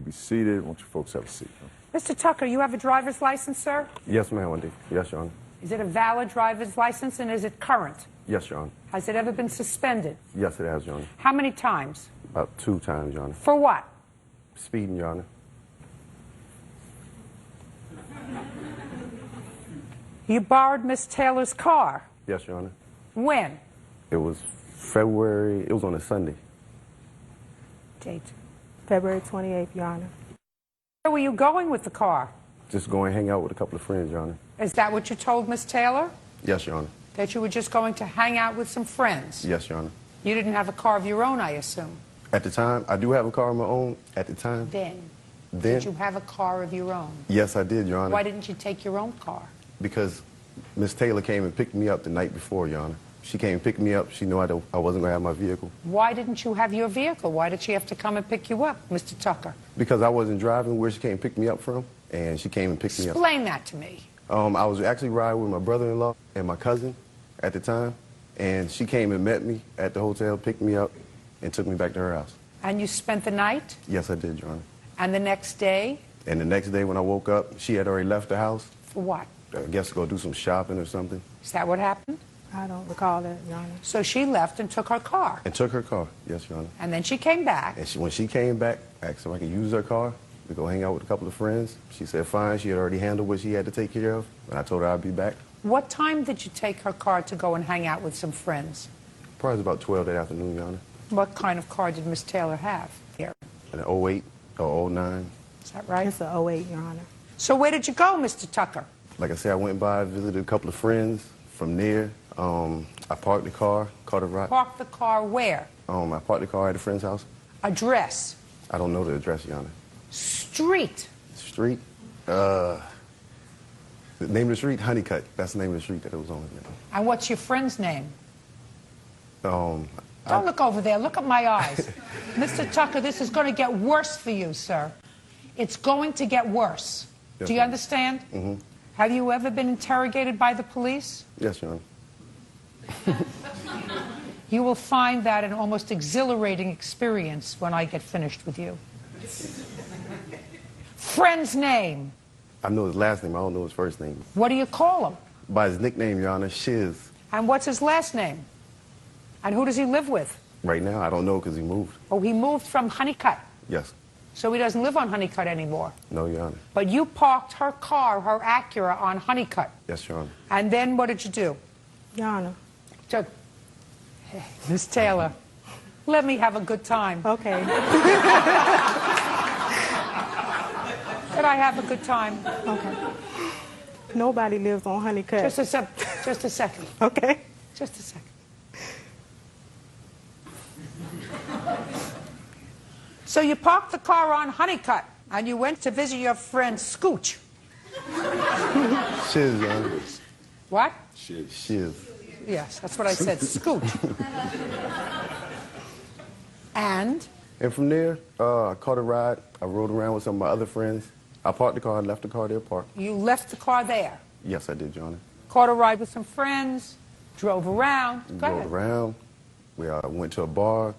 be seated. Won't you folks have a seat? Mr. Tucker, you have a driver's license, sir? Yes, ma'am, Wendy. Yes, Your Honor. Is it a valid driver's license, and is it current? Yes, Your Honor. Has it ever been suspended? Yes, it has, Your Honor. How many times? About 2 times, Your Honor. For what? Speeding, Your Honor. You borrowed Miss Taylor's car. Yes, Your Honor. When? It was February. It was on a Sunday. Date. February 28th, Your Honor. Where were you going with the car? Just going to hang out with a couple of friends, Your Honor. Is that what you told Miss Taylor? Yes, Your Honor. That you were just going to hang out with some friends? Yes, Your Honor. You didn't have a car of your own, I assume? At the time, I do have a car of my own. At the time. Then? Then? Did you have a car of your own? Yes, I did, Your Honor. Why didn't you take your own car? Because Miss Taylor came and picked me up the night before, Your Honor. She came and picked me up. She knew I wasn't going to have my vehicle. Why didn't you have your vehicle? Why did she have to come and pick you up, Mr. Tucker? Because I wasn't driving where she came and picked me up from, and she came and picked me up. Explain that to me. I was actually riding with my brother-in-law and my cousin at the time, and she came and met me at the hotel, picked me up, and took me back to her house. And you spent the night? Yes, I did, Your Honor. And the next day? And the next day when I woke up, she had already left the house. For what? I guess to go do some shopping or something. Is that what happened? I don't recall that, Your Honor. So she left and took her car. And took her car. Yes, Your Honor. And then she came back. And when she came back, I asked if I could use her car to go hang out with a couple of friends. She said fine. She had already handled what she had to take care of. And I told her I'd be back. What time did you take her car to go and hang out with some friends? Probably about 12 that afternoon, Your Honor. What kind of car did Miss Taylor have here? An 08 or 09. Is that right? It's a 08, Your Honor. So where did you go, Mr. Tucker? Like I said, I went by, visited a couple of friends. From there, I parked the car, caught a ride. Parked the car where? I parked the car at a friend's house. Address? I don't know the address, Your Honor. Street? Street? The name of the street? Honeycutt. That's the name of the street that it was on. You know. And what's your friend's name? Um, Don't look over there. Look at my eyes. Mr. Tucker, this is going to get worse for you, sir. It's going to get worse. Yes, Do you ma'am. understand? Mm-hmm. Have you ever been interrogated by the police? Yes, Your Honor. You will find that an almost exhilarating experience when I get finished with you. Friend's name? I know his last name. I don't know his first name. What do you call him? By his nickname, Your Honor, Shiz. And what's his last name? And who does he live with? Right now, I don't know because he moved. Oh, he moved from Honeycutt. Yes. So he doesn't live on Honeycutt anymore. No, Your Honor. But you parked her car, her Acura, on Honeycutt. Yes, Your Honor. And then what did you do? Your Honor. Took Miss Taylor, let me have a good time. Okay. Could I have a good time? Okay. Nobody lives on Honeycutt. Just a second. Okay. Just a second. So you parked the car on Honeycutt, and you went to visit your friend Scooch. Shiz, Your Honor. What? Shiz. Yes, that's what I said, Scooch. And? And from there, I caught a ride. I rode around with some of my other friends. I parked the car. I left the car there parked. You left the car there. Yes, I did, Your Honor. Caught a ride with some friends, drove around. Go Rode ahead. around. We went to a bar.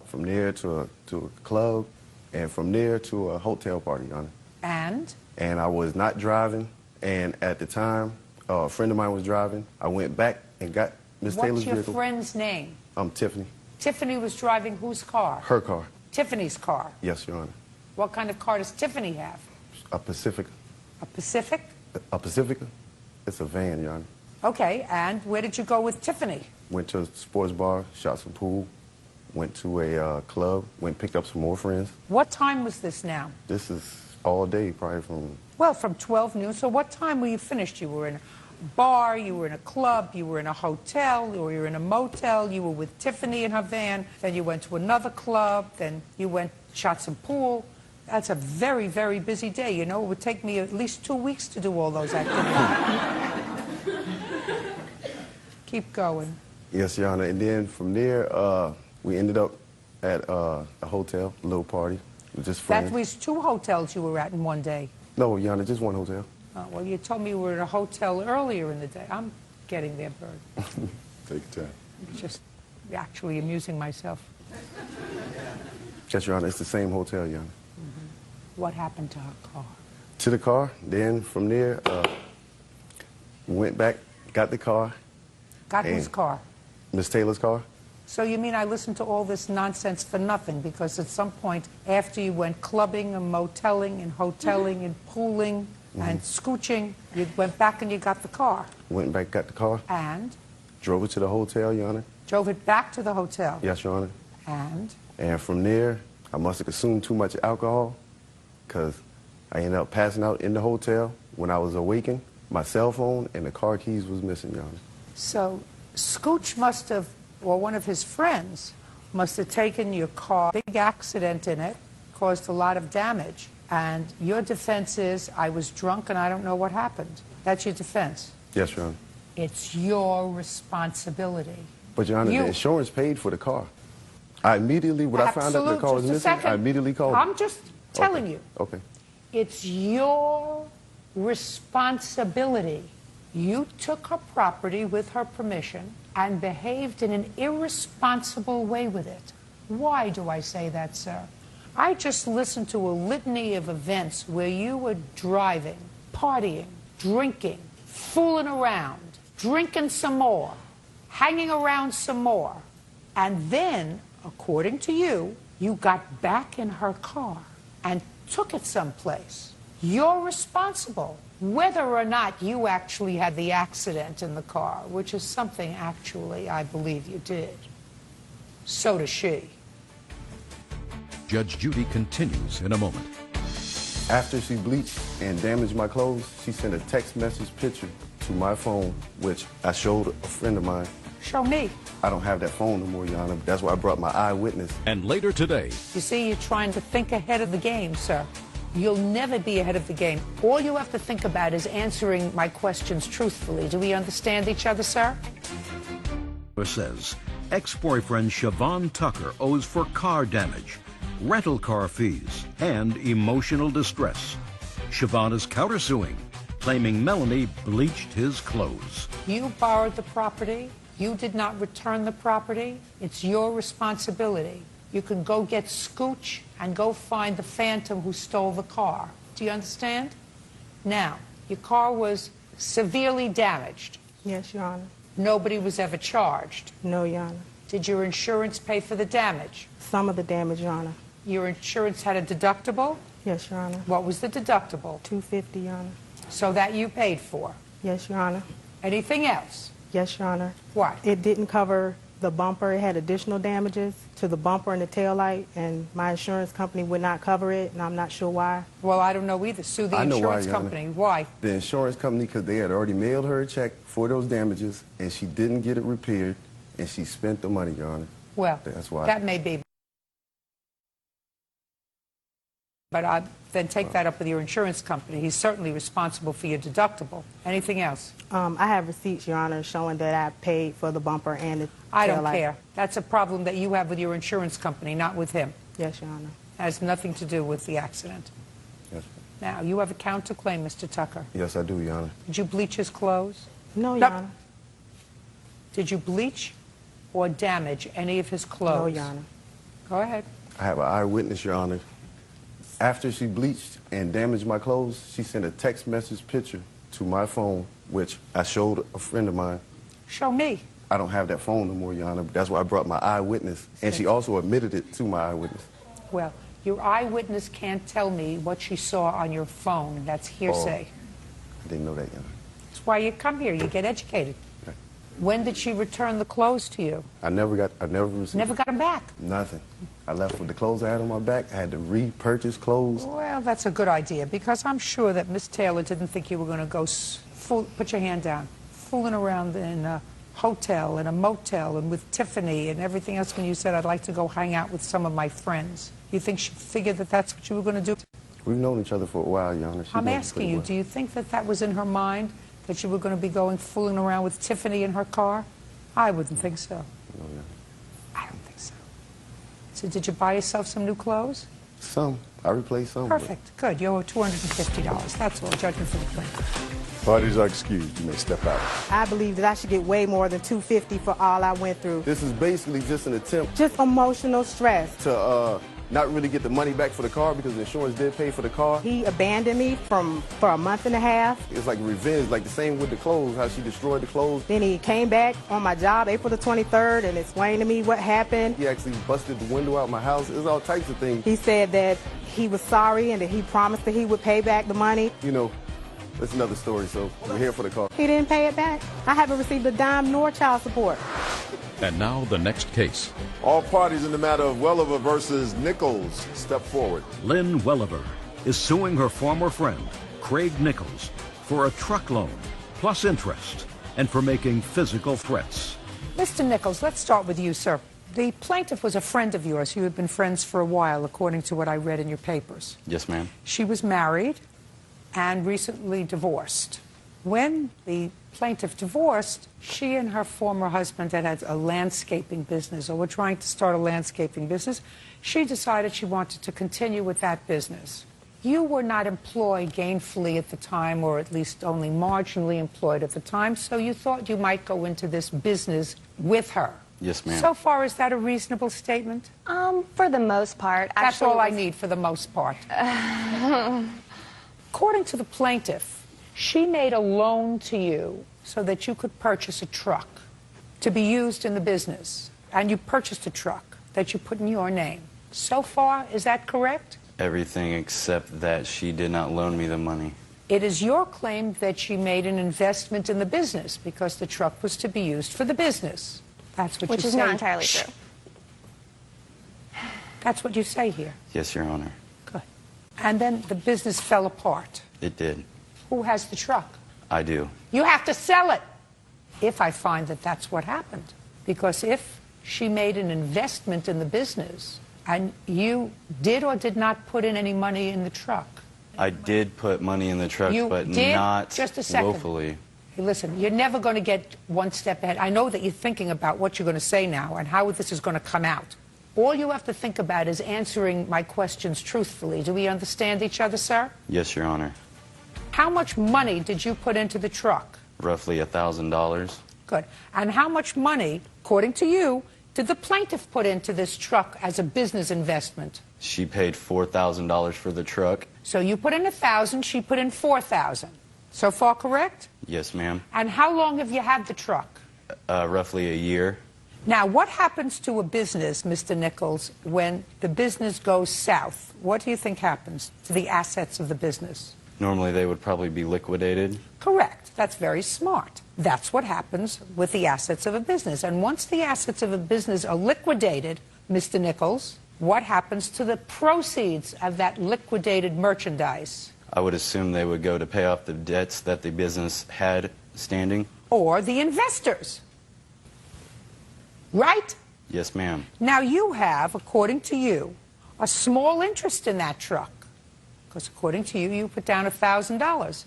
From there to a club. And from there to a hotel party, Your Honor. And? And I was not driving. And at the time, a friend of mine was driving. I went back and got Miss Taylor's What's your vehicle. friend's name? Tiffany. Tiffany was driving whose car? Her car. Tiffany's car. Yes, Your Honor. What kind of car does Tiffany have? A Pacifica. A Pacific? A Pacifica? It's a van, Your Honor. Okay, and where did you go with Tiffany? Went to a sports bar, shot some pool. Went to a club. Went and picked up some more friends. What time was this now? This is all day, probably from... Well, from 12 noon. So what time were you finished? You were in a bar, you were in a club, you were in a hotel, or you were in a motel, you were with Tiffany in her van, then you went to another club, then you went, shot some pool. That's a very, very busy day. You know, it would take me at least 2 weeks to do all those activities. Keep going. Yes, Your Honor. And then from there, we ended up at a hotel, a little party. It was just friends. That was 2 hotels you were at in one day. No, Your Honor, just one hotel. Oh, well, you told me you were in a hotel earlier in the day. I'm getting there, Bird. Take your time. Just actually amusing myself. Yes, Your Honor, it's the same hotel, Your Honor. What happened to her car? To the car. Then from there, went back, got the car, Got whose And- car? Miss Taylor's car. So you mean I listened to all this nonsense for nothing? Because at some point, after you went clubbing and moteling and hoteling and pooling and scooching, you went back and you got the car. Went back, got the car, And drove it to the hotel, Your Honor. drove it back to the hotel. Yes, Your Honor. And And from there, I must have consumed too much alcohol because I ended up passing out in the hotel. When I was awakened, my cell phone and the car keys was missing, Your Honor. so Scooch must have, or one of his friends, must have taken your car, big accident in it, caused a lot of damage. And your defense is, I was drunk and I don't know what happened. That's your defense. Yes, Your Honor. It's your responsibility. But, Your Honor, You- the insurance paid for the car. I immediately, when I found out the car was Just a missing, second. I immediately called. I'm just telling Okay. you. Okay. It's your responsibility. You took her property with her permission and behaved in an irresponsible way with it. Why do I say that, sir? I just listened to a litany of events where you were driving, partying, drinking, fooling around, drinking some more, hanging around some more, and then, according to you, you got back in her car and took it someplace. You're responsible, whether or not you actually had the accident in the car, which is something actually I believe you did. So does she. Judge Judy continues in a moment. After she bleached and damaged my clothes, she sent a text message picture to my phone, which I showed a friend of mine. Show me. I don't have that phone no more, Your Honor. That's why I brought my eyewitness. And later today, You see, you're trying to think ahead of the game, sir. You'll never be ahead of the game. All you have to think about is answering my questions truthfully. Do we understand each other, sir? says ex-boyfriend Siobhan Tucker owes for car damage, rental car fees, and emotional distress. Siobhan is countersuing, claiming Melanie bleached his clothes. You borrowed the property. You did not return the property. It's your responsibility. You can go get Scooch and go find the phantom who stole the car. Do you understand? Now, your car was severely damaged. Yes, Your Honor. Nobody was ever charged. No, Your Honor. Did your insurance pay for the damage? Some of the damage, Your Honor. Your insurance had a deductible? Yes, Your Honor. What was the deductible? $250, Your Honor. So that you paid for. Yes, Your Honor. Anything else? Yes, Your Honor. What? It didn't cover the bumper. It had additional damages to the bumper and the taillight, and my insurance company would not cover it, and I'm not sure why. Well, I don't know either. Sue the I know why, insurance Your Honor. company. Why? The insurance company, because they had already mailed her a check for those damages, and she didn't get it repaired, and she spent the money, Your Honor. Well, That's why. that may be. But I then take that up with your insurance company. He's certainly responsible for your deductible. Anything else? I have receipts, Your Honor, showing that I paid for the bumper and the I don't taillight. care. That's a problem that you have with your insurance company, not with him. Yes, Your Honor. Has nothing to do with the accident. Yes, Now, you have a counterclaim, Mr. Tucker. yes, I do, Your Honor. Did you bleach his clothes? No, Your Nope. Honor. Did you bleach or damage any of his clothes? No, Your Honor. Go ahead. I have an eyewitness, Your Honor. After she bleached and damaged my clothes, she sent a text message picture to my phone, which I showed a friend of mine. Show me. I don't have that phone no more, Your Honor. That's why I brought my eyewitness, and she also admitted it to my eyewitness. Well, your eyewitness can't tell me what she saw on your phone. That's hearsay. I didn't know that, Your Honor. That's why you come here. You get educated. Okay. When did she return the clothes to you? I never received Never got them back. nothing. I left with the clothes I had on my back. I had to repurchase clothes. Well, that's a good idea because I'm sure that Miss Taylor didn't think you were going to go put your hand down, fooling around in a hotel and a motel and with Tiffany and everything else when you said, I'd like to go hang out with some of my friends. You think she figured that that's what you were going to do? We've known each other for a while, Your Honor. She I'm knows me asking pretty you, well. do you think that that was in her mind, that you were going to be going fooling around with Tiffany in her car? I wouldn't think so. No, Your Honor. I don't think so. So did you buy yourself some new clothes? Some. I replaced some. but- Perfect. Good. You owe $250. That's all. Judgment for the plaintiff. Parties are excused. You may step out. I believe that I should get way more than $250 for all I went through. This is basically just an attempt Just emotional stress. to not really get the money back for the car because the insurance did pay for the car. He abandoned me for a month and a half. It's like revenge, like the same with the clothes, how she destroyed the clothes. Then he came back on my job April the 23rd and explained to me what happened. He actually busted the window out my house. It was all types of things. He said that he was sorry and that he promised that he would pay back the money. You know, that's another story, so we're here for the car. He didn't pay it back. I haven't received a dime nor child support. And now the next case. All parties in the matter of Welliver versus Nichols step forward. Lynn Welliver is suing her former friend, Craig Nichols, for a truck loan, plus interest, and for making physical threats. Mr. Nichols, let's start with you, sir. The plaintiff was a friend of yours. You had been friends for a while, according to what I read in your papers. Yes, ma'am. She was married and recently divorced. When the plaintiff divorced, she and her former husband had a landscaping business, or were trying to start a landscaping business. She decided she wanted to continue with that business. You were not employed gainfully at the time, or at least only marginally employed at the time, so you thought you might go into this business with her. Yes, ma'am. So far, is that a reasonable statement? For the most part. That's Actually, all I need for the most part. According to the plaintiff, she made a loan to you so that you could purchase a truck to be used in the business. And you purchased a truck that you put in your name. So far, is that correct? Everything except that she did not loan me the money. It is your claim that she made an investment in the business because the truck was to be used for the business. That's what which you is say. not entirely true. That's what you say here. Yes, Your Honor. Good. And then the business fell apart. It did. Who has the truck? I do. You have to sell it if I find that that's what happened. Because if she made an investment in the business and you did or did not put in any money in the truck. I did put money in the truck, You but did? not Just a second. willfully. Hey, listen, you're never going to get one step ahead. I know that you're thinking about what you're going to say now and how this is going to come out. All you have to think about is answering my questions truthfully. Do we understand each other, sir? Yes, Your Honor. How much money did you put into the truck? Roughly $1,000. Good. And how much money, according to you, did the plaintiff put into this truck as a business investment? She paid $4,000 for the truck. So you put in 1,000, she put in 4,000. So far correct? Yes, ma'am. And how long have you had the truck? Roughly a year. Now, what happens to a business, Mr. Nichols, when the business goes south? What do you think happens to the assets of the business? Normally they would probably be liquidated. Correct. That's very smart. That's what happens with the assets of a business. And once the assets of a business are liquidated, Mr. Nichols, what happens to the proceeds of that liquidated merchandise? I would assume they would go to pay off the debts that the business had standing. Or the investors. Right? Yes, ma'am. Now you have, according to you, a small interest in that truck. Because according to you, you put down $1,000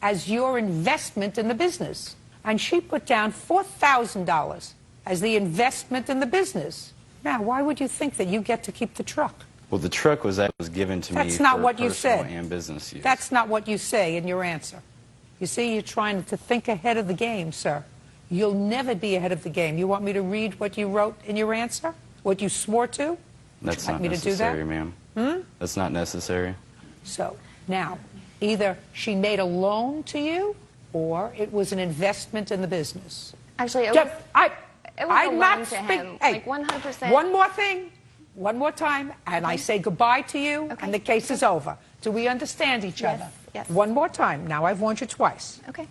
as your investment in the business. And she put down $4,000 as the investment in the business. Now, why would you think that you get to keep the truck? Well, the truck was given to me That's not for what you personal said. and business use. That's not what you say in your answer. You see, you're trying to think ahead of the game, sir. You'll never be ahead of the game. You want me to read what you wrote in your answer? What you swore to? That's Would you like not me to do necessary, that? ma'am. That's not necessary. So, now, either she made a loan to you, or it was an investment in the business. Actually, it Jeff, was a I'm loan not to speak- him, Hey, like 100%. One more thing, one more time, and I say goodbye to you, Okay. and the case is over. Do we understand each Yes, other? yes. One more time. Now I've warned you twice. Okay.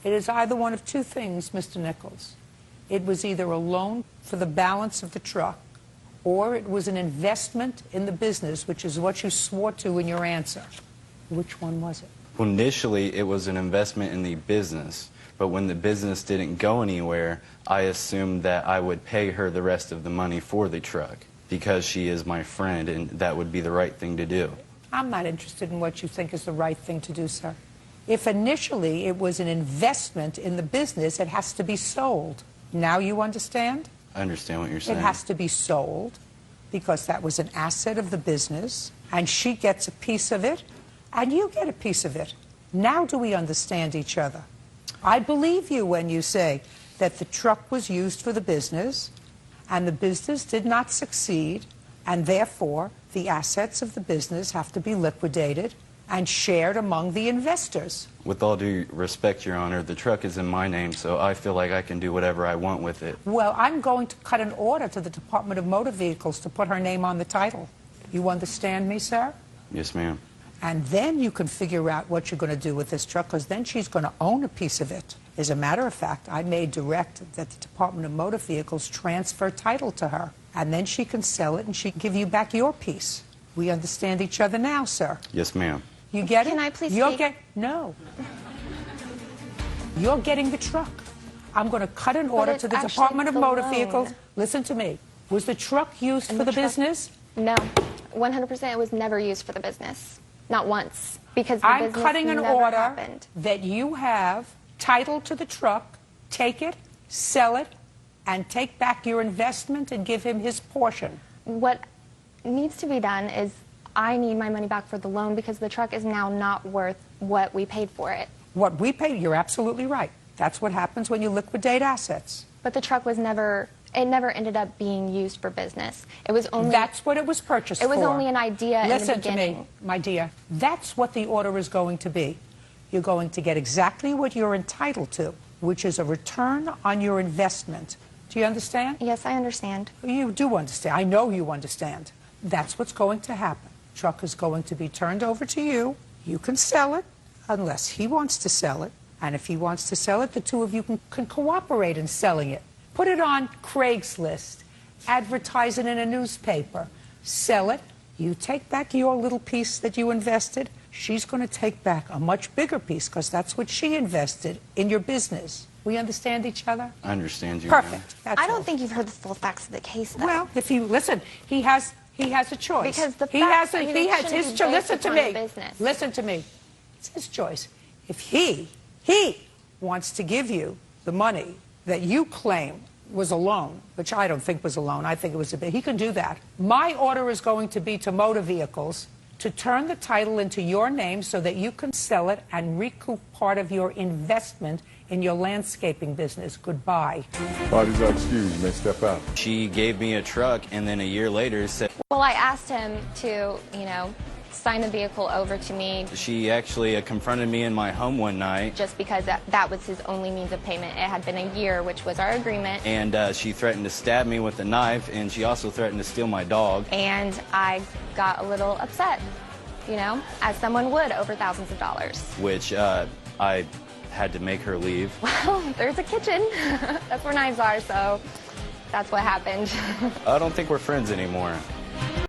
It is either one of two things, Mr. Nichols. It was either a loan for the balance of the truck, or it was an investment in the business, which is what you swore to in your answer. Which one was it? Well, initially, it was an investment in the business, but when the business didn't go anywhere, I assumed that I would pay her the rest of the money for the truck because she is my friend, and that would be the right thing to do. I'm not interested in what you think is the right thing to do, sir. If initially it was an investment in the business, it has to be sold. Now you understand? I understand what you're It saying. has to be sold because that was an asset of the business, and she gets a piece of it, and you get a piece of it. Now do we understand each other? I believe you when you say that the truck was used for the business, and the business did not succeed, And therefore, the assets of the business have to be liquidated and shared among the investors. With all due respect, Your Honor, the truck is in my name, so I feel like I can do whatever I want with it. Well, I'm going to cut an order to the Department of Motor Vehicles to put her name on the title. You understand me, sir? Yes, ma'am. And then you can figure out what you're going to do with this truck, because then she's going to own a piece of it. As a matter of fact, I may direct that the Department of Motor Vehicles transfer title to her, and then she can sell it and she can give you back your piece. We understand each other now, sir. Yes, ma'am. You get it? Can I please You'll speak? No. You're getting the truck. I'm going to cut an order it's to the actually Department of the Motor loan. Vehicles. Listen to me. Was the truck used And for the the truck- business? No, 100% it was never used for the business. Not once. Because the I'm business cutting an never order happened. that you have title to the truck, take it, sell it, and take back your investment and give him his portion. What needs to be done is I need my money back for the loan because the truck is now not worth what we paid for it. What we paid, you're absolutely right. That's what happens when you liquidate assets. But the truck was never ended up being used for business. It was only That's what it was purchased for. It was only an idea in the Listen to me, beginning. my dear. That's what the order is going to be. You're going to get exactly what you're entitled to, which is a return on your investment. Do you understand? Yes, I understand. You do understand. I know you understand. That's what's going to happen. Truck is going to be turned over to you. You can sell it unless he wants to sell it. And if he wants to sell it, the two of you can cooperate in selling it. Put it on Craigslist. Advertise it in a newspaper. Sell it. You take back your little piece that you invested. She's going to take back a much bigger piece because that's what she invested in your business. We understand each other? I understand you, Your Honor. Perfect. That's I don't all. think you've heard the full facts of the case, though. Well, if you listen, he has a choice. Because the he facts, has I mean, he it has shouldn't his be choice. based Listen to upon me. the business. Listen to me. It's his choice. If he wants to give you the money that you claim was a loan, which I don't think was a loan. I think it was a bit. He can do that. My order is going to be to Motor Vehicles to turn the title into your name so that you can sell it and recoup part of your investment in your landscaping business. Goodbye. Parties are excused. You may step out. She gave me a truck, and then a year later said Well, I asked him to, sign the vehicle over to me she actually confronted me in my home one night, just because that was his only means of payment. It had been a year, which was our agreement. and she threatened to stab me with a knife, and she also threatened to steal my dog. And I got a little upset, as someone would over thousands of dollars. Which I had to make her leave. Well, there's a kitchen. That's where knives are, so that's what happened. I don't think we're friends anymore.